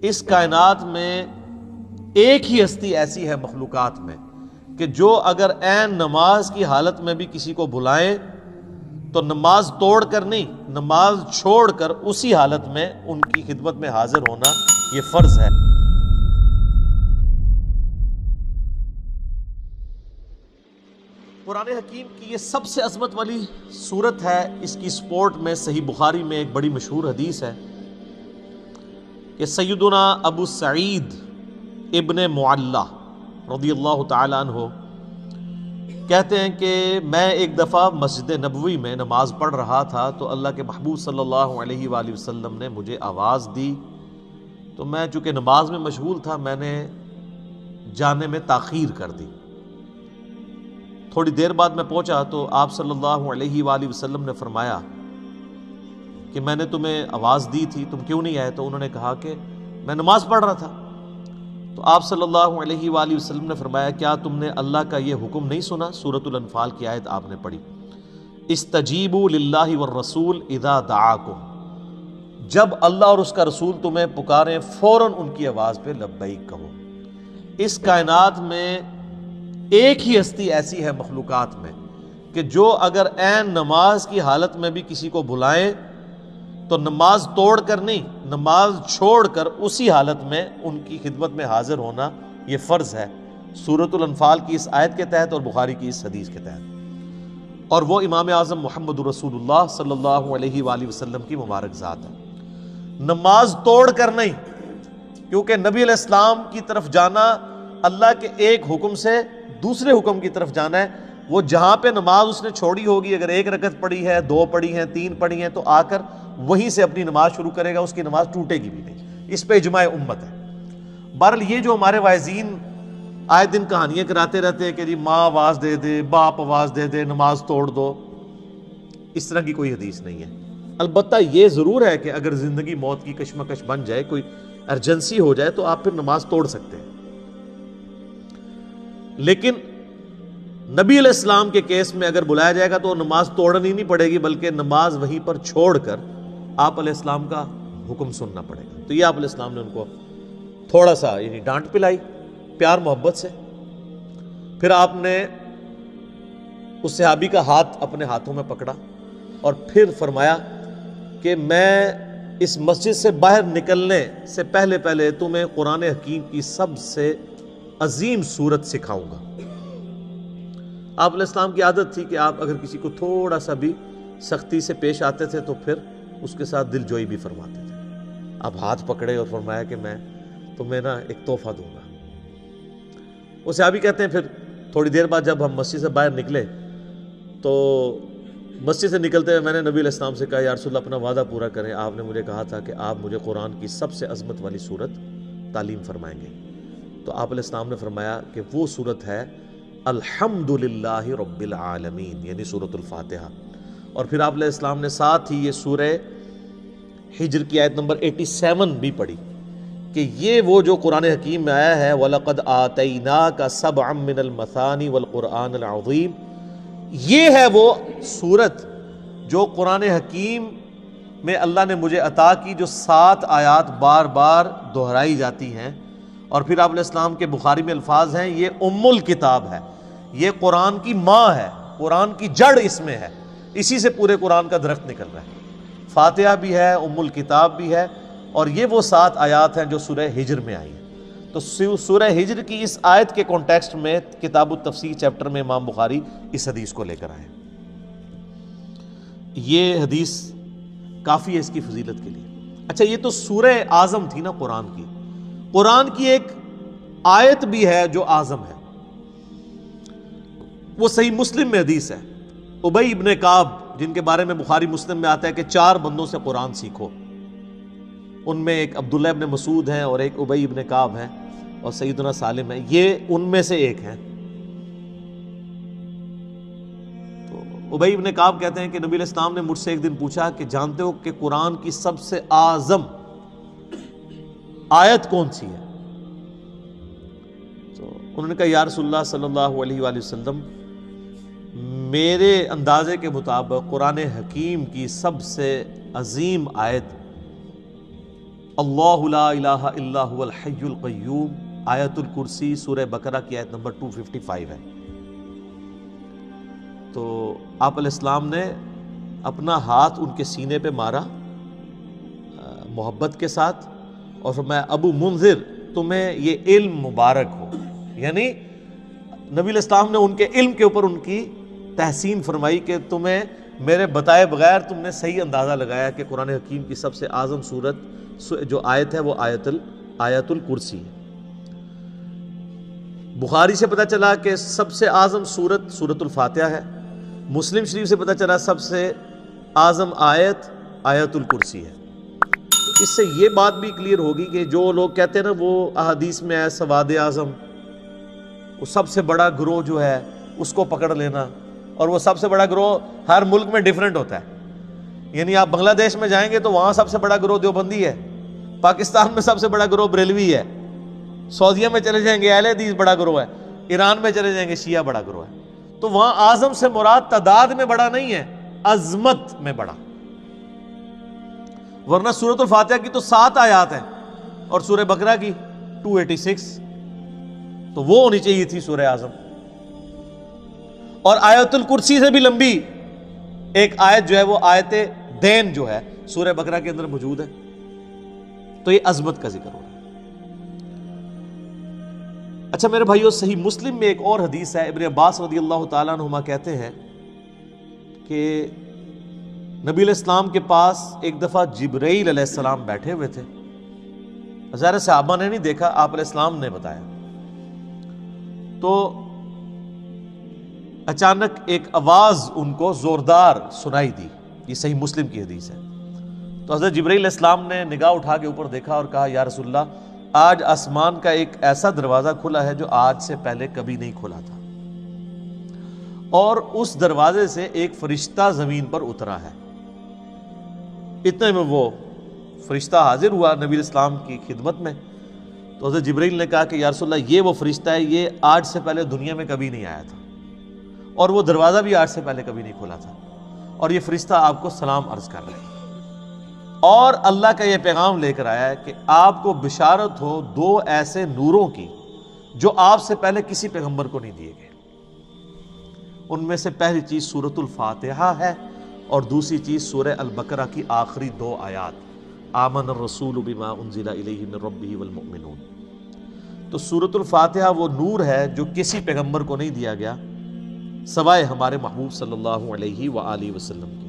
اس کائنات میں ایک ہی ہستی ایسی ہے مخلوقات میں کہ جو اگر عین نماز کی حالت میں بھی کسی کو بلائیں تو نماز توڑ کر نہیں، نماز چھوڑ کر اسی حالت میں ان کی خدمت میں حاضر ہونا یہ فرض ہے۔ قرآن حکیم کی یہ سب سے عظمت والی صورت ہے۔ اس کی سپورٹ میں صحیح بخاری میں ایک بڑی مشہور حدیث ہے کہ سیدنا ابو سعید ابن معلہ رضی اللہ تعالیٰ عنہ کہتے ہیں کہ میں ایک دفعہ مسجد نبوی میں نماز پڑھ رہا تھا تو اللہ کے محبوب صلی اللہ علیہ وآلہ وسلم نے مجھے آواز دی، تو میں چونکہ نماز میں مشغول تھا میں نے جانے میں تاخیر کر دی۔ تھوڑی دیر بعد میں پہنچا تو آپ صلی اللہ علیہ وآلہ وسلم نے فرمایا کہ میں نے تمہیں آواز دی تھی، تم کیوں نہیں آئے؟ تو انہوں نے کہا کہ میں نماز پڑھ رہا تھا۔ تو آپ صلی اللہ علیہ وآلہ وسلم نے فرمایا کیا تم نے اللہ کا یہ حکم نہیں سنا؟ سورۃ الانفال کی آیت آپ نے پڑھی، استجیبوا للہ والرسول اذا دعاکم، جب اللہ اور اس کا رسول تمہیں پکاریں فوراً ان کی آواز پہ لبیک کہو۔ اس کائنات میں ایک ہی ہستی ایسی ہے مخلوقات میں کہ جو اگر عین نماز کی حالت میں بھی کسی کو بلائیں تو نماز توڑ کر نہیں، نماز چھوڑ کر اسی حالت میں ان کی خدمت میں حاضر ہونا یہ فرض ہے، سورۃ الانفال کی اس آیت کے تحت اور بخاری کی اس حدیث کے تحت۔ اور وہ امام اعظم محمد رسول اللہ صلی اللہ علیہ وآلہ وسلم کی مبارک ذات ہے۔ نماز توڑ کر نہیں، کیونکہ نبی علیہ السلام کی طرف جانا اللہ کے ایک حکم سے دوسرے حکم کی طرف جانا ہے۔ وہ جہاں پہ نماز اس نے چھوڑی ہوگی، اگر ایک رکعت پڑھی ہے، دو پڑھی ہیں، تین پڑھی ہیں، تو آ کر وہیں سے اپنی نماز شروع کرے گا، اس کی نماز ٹوٹے گی بھی نہیں۔ اس پہ اجماع امت ہے۔ بہرحال یہ جو ہمارے واعظین آئے دن کہانیاں کراتے رہتے ہیں کہ جی ماں آواز دے دے، باپ آواز دے دے، نماز توڑ دو، اس طرح کی کوئی حدیث نہیں ہے۔ البتہ یہ ضرور ہے کہ اگر زندگی موت کی کشمکش بن جائے، کوئی ایمرجنسی ہو جائے، تو آپ پھر نماز توڑ سکتے ہیں۔ لیکن نبی علیہ السلام کے کیس میں اگر بلایا جائے گا تو نماز توڑنی نہیں پڑے گی، بلکہ نماز وہیں پر چھوڑ کر آپ علیہ السلام کا حکم سننا پڑے گا۔ تو یہ آپ علیہ السلام نے ان کو تھوڑا سا ڈانٹ پلائی پیار محبت سے۔ پھر آپ نے اس صحابی کا ہاتھ اپنے ہاتھوں میں پکڑا اور پھر فرمایا کہ میں اس مسجد سے باہر نکلنے سے پہلے تمہیں قرآن حکیم کی سب سے عظیم صورت سکھاؤں گا۔ آپ علیہ السلام کی عادت تھی کہ آپ اگر کسی کو تھوڑا سا بھی سختی سے پیش آتے تھے تو پھر اس کے ساتھ دل جوئی بھی فرماتے تھے۔ آپ ہاتھ پکڑے اور فرمایا کہ میں تمہیں ایک تحفہ دوں گا۔ وہ صحابی کہتے ہیں پھر تھوڑی دیر بعد جب ہم مسجد سے باہر نکلے تو مسجد سے نکلتے ہوئے میں نے نبی علیہ السلام سے کہا یا رسول اللہ اپنا وعدہ پورا کریں، آپ نے مجھے کہا تھا کہ آپ مجھے قرآن کی سب سے عظمت والی صورت تعلیم فرمائیں گے۔ تو آپ علیہ السلام نے فرمایا کہ وہ صورت ہے الحمدللہ رب العالمین، یعنی سورۃ الفاتحہ۔ اور پھر آپ علیہ السلام نے ساتھ ہی یہ سورہ ہجر کی آیت نمبر 87 بھی پڑھی کہ یہ وہ جو قرآن حکیم میں آیا ہے وَلَقَدْ آتَيْنَاكَ سَبْعًا مِّنَ الْمَثَانِي وَالْقُرْآنِ الْعَظِيمِ، یہ ہے وہ صورت جو قرآن حکیم میں اللہ نے مجھے عطا کی، جو 7 آیات بار بار دہرائی جاتی ہیں۔ اور پھر آپ علیہ السلام کے بخاری میں الفاظ ہیں یہ ام الکتاب ہے، یہ قرآن کی ماں ہے، قرآن کی جڑ اس میں ہے، اسی سے پورے قرآن کا درخت نکل رہا ہے۔ فاتحہ بھی ہے، ام الکتاب بھی ہے، اور یہ وہ 7 آیات ہیں جو سورہ ہجر میں آئی ہیں۔ تو سورہ ہجر کی اس آیت کے کانٹیکسٹ میں کتاب التفسیر چیپٹر میں امام بخاری اس حدیث کو لے کر آئے۔ یہ حدیث کافی ہے اس کی فضیلت کے لیے۔ اچھا یہ تو سورہ اعظم تھی نا قرآن کی، قرآن کی ایک آیت بھی ہے جو اعظم ہے، وہ صحیح مسلم میں حدیث ہے۔ ابی ابن کعب، جن کے بارے میں بخاری مسلم میں آتا ہے کہ 4 بندوں سے قرآن سیکھو، ان میں ایک عبداللہ ابن مسعود ہیں اور ایک ابی ابن کعب ہیں اور سیدنا سالم ہیں، یہ ان میں سے ایک ہیں۔ تو ابی ابن کعب کہتے ہیں کہ نبی علیہ السلام نے مجھ سے ایک دن پوچھا کہ جانتے ہو کہ قرآن کی سب سے اعظم آیت کون سی ہے؟ تو انہوں نے کہا یا رسول اللہ صلی اللہ علیہ وآلہ وسلم، میرے اندازے کے مطابق قرآن حکیم کی سب سے عظیم آیت اللہ لا الہ الا هو الحی القیوم آیت الکرسی سورہ بقرہ کی آیت نمبر 255 ہے۔ تو آپ علیہ السلام نے اپنا ہاتھ ان کے سینے پہ مارا محبت کے ساتھ اور فرمایا ابو منذر تمہیں یہ علم مبارک ہو، یعنی نبی علیہ السلام نے ان کے علم کے اوپر ان کی تحسین فرمائی کہ تمہیں میرے بتائے بغیر تم نے صحیح اندازہ لگایا کہ قرآن حکیم کی سب سے اعظم سورت جو آیت ہے وہ آیت الکرسی ہے۔ بخاری سے پتہ چلا کہ سب سے اعظم سورت سورۃ الفاتحہ ہے، مسلم شریف سے پتہ چلا سب سے اعظم آیت الکرسی ہے۔ اس سے یہ بات بھی کلیئر ہوگی کہ جو لوگ کہتے ہیں نا وہ احادیث میں ہے سواد اعظم، وہ سب سے بڑا گروہ جو ہے اس کو پکڑ لینا، اور وہ سب سے بڑا گروہ ہر ملک میں ڈیفرنٹ ہوتا ہے، یعنی آپ بنگلہ دیش میں جائیں گے تو وہاں سب سے بڑا گروہ دیوبندی ہے، پاکستان میں سب سے بڑا گروہ بریلوی ہے، سعودیہ میں چلے جائیں گے اہل حدیث بڑا گروہ ہے، ایران میں چلے جائیں گے شیعہ بڑا گروہ ہے۔ تو وہاں اعظم سے مراد تعداد میں بڑا نہیں ہے، عظمت میں بڑا، ورنہ سورۃ الفاتحہ کی تو 7 آیات ہیں اور سورہ بقرہ کی 286، تو وہ ہونی چاہیے تھی سورہ اعظم۔ اور آیت الکرسی سے بھی لمبی ایک آیت جو ہے وہ آیت دین جو ہے سورہ بقرہ کے اندر موجود ہے، تو یہ عظمت کا ذکر ہو رہا ہے۔ اچھا میرے بھائیو، صحیح مسلم میں ایک اور حدیث ہے، ابن عباس رضی اللہ تعالیٰ عنہما کہتے ہیں کہ نبی علیہ السلام کے پاس ایک دفعہ جبرائیل علیہ السلام بیٹھے ہوئے تھے، ظاہر صحابہ نے نہیں دیکھا، آپ علیہ السلام نے بتایا، تو اچانک ایک آواز ان کو زوردار سنائی دی، یہ صحیح مسلم کی حدیث ہے۔ تو حضرت جبرائیل علیہ السلام نے نگاہ اٹھا کے اوپر دیکھا اور کہا یا رسول اللہ آج آسمان کا ایک ایسا دروازہ کھلا ہے جو آج سے پہلے کبھی نہیں کھلا تھا، اور اس دروازے سے ایک فرشتہ زمین پر اترا ہے۔ اتنے میں وہ فرشتہ حاضر ہوا نبی علیہ السلام کی خدمت میں، تو حضرت جبرائیل نے کہا کہ یا رسول اللہ یہ وہ فرشتہ ہے، یہ آج سے پہلے دنیا میں کبھی نہیں آیا تھا، اور وہ دروازہ بھی آج سے پہلے کبھی نہیں کھلا تھا، اور یہ فرشتہ آپ کو سلام عرض کر رہے ہیں، اور اللہ کا یہ پیغام لے کر آیا ہے کہ آپ کو بشارت ہو 2 ایسے نوروں کی جو آپ سے پہلے کسی پیغمبر کو نہیں دیے گئے۔ ان میں سے پہلی چیز سورۃ الفاتحہ ہے، اور دوسری چیز سورہ البقرہ کی آخری 2 آیات آمن الرسول بما انزل الیہ من ربہ والمؤمنون۔ تو سورۃ الفاتحہ وہ نور ہے جو کسی پیغمبر کو نہیں دیا گیا سوائے ہمارے محبوب صلی اللہ علیہ وآلہ وسلم کے۔